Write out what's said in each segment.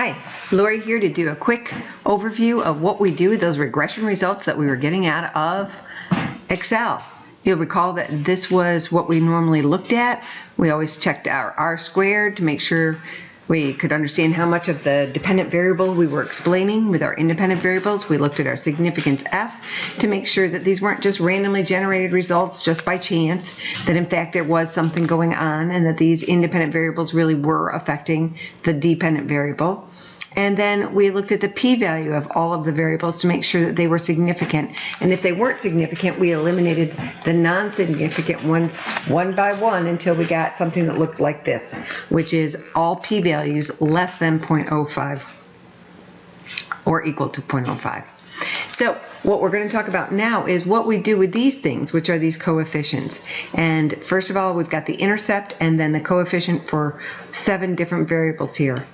Hi, Lori here to do a quick overview of what we do with those regression results that we were getting out of Excel. You'll recall that this was what we normally looked at. We always checked our R squared to make sure we could understand how much of the dependent variable we were explaining with our independent variables. We looked at our significance F to make sure that these weren't just randomly generated results just by chance, that in fact there was something going on and that these independent variables really were affecting the dependent variable. And then we looked at the p-value of all of the variables to make sure that they were significant. And if they weren't significant, we eliminated the non-significant ones one by one until we got something that looked like this, which is all p-values less than 0.05 or equal to 0.05. So what we're going to talk about now is what we do with these things, which are these coefficients. And first of all, we've got the intercept and then the coefficient for 7 different variables here.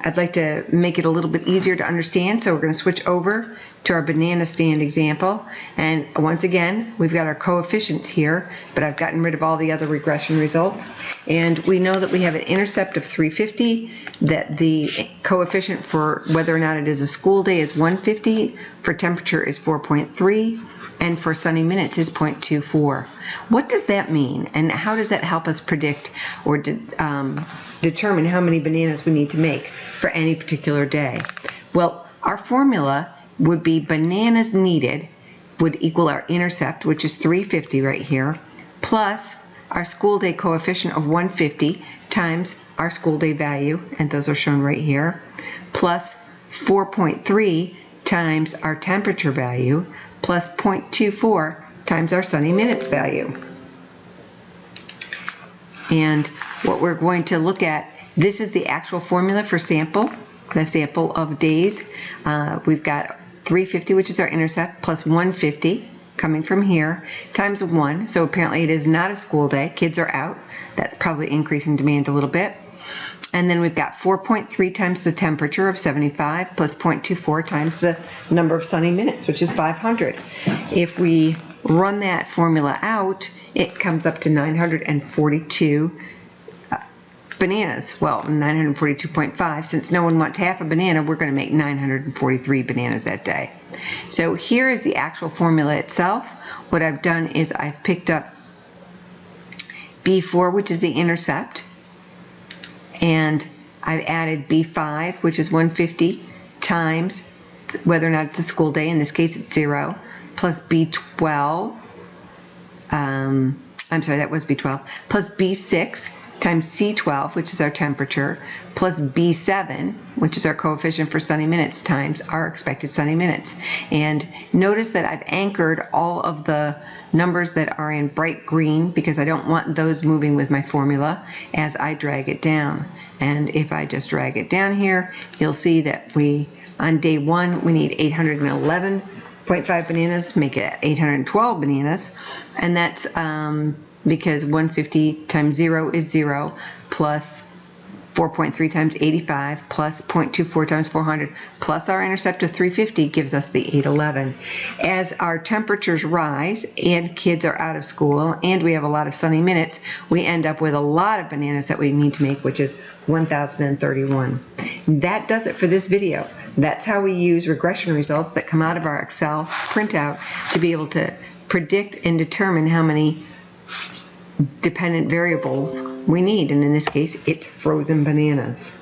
I'd like to make it a little bit easier to understand, so we're going to switch over to our banana stand example. And once again, we've got our coefficients here, but I've gotten rid of all the other regression results. And we know that we have an intercept of 350, that the coefficient for whether or not it is a school day is 150, for temperature is 4.3, and for sunny minutes is 0.24. What does that mean, and how does that help us predict or determine how many bananas we need to make for any particular day? Well, our formula would be bananas needed would equal our intercept, which is 350 right here, plus our school day coefficient of 150 times our school day value, and those are shown right here, plus 4.3 times our temperature value, plus 0.24 times our sunny minutes value. And what we're going to look at, this is the actual formula for sample, the sample of days. We've got 350, which is our intercept, plus 150 coming from here, times 1. So apparently it is not a school day. Kids are out. That's probably increasing demand a little bit. And then we've got 4.3 times the temperature of 75 plus 0.24 times the number of sunny minutes, which is 500. If we run that formula out, it comes up to 942 bananas. Well, 942.5. Since no one wants half a banana, we're going to make 943 bananas that day. So here is the actual formula itself. What I've done is I've picked up B4, which is the intercept, and I've added B5, which is 150 times whether or not it's a school day. In this case, it's 0, plus B12. I'm sorry, that was B12, plus B6 times C12, which is our temperature, plus B7, which is our coefficient for sunny minutes, times our expected sunny minutes. And notice that I've anchored all of the numbers that are in bright green because I don't want those moving with my formula as I drag it down. And if I just drag it down here, you'll see that on day 1, we need 811.5 bananas, make it 812 bananas, and that's because 150 times 0 is 0, plus 4.3 times 85, plus 0.24 times 400, plus our intercept of 350 gives us the 811. As our temperatures rise and kids are out of school and we have a lot of sunny minutes, we end up with a lot of bananas that we need to make, which is 1,031. That does it for this video. That's how we use regression results that come out of our Excel printout to be able to predict and determine how many dependent variables we need, and in this case it's frozen bananas.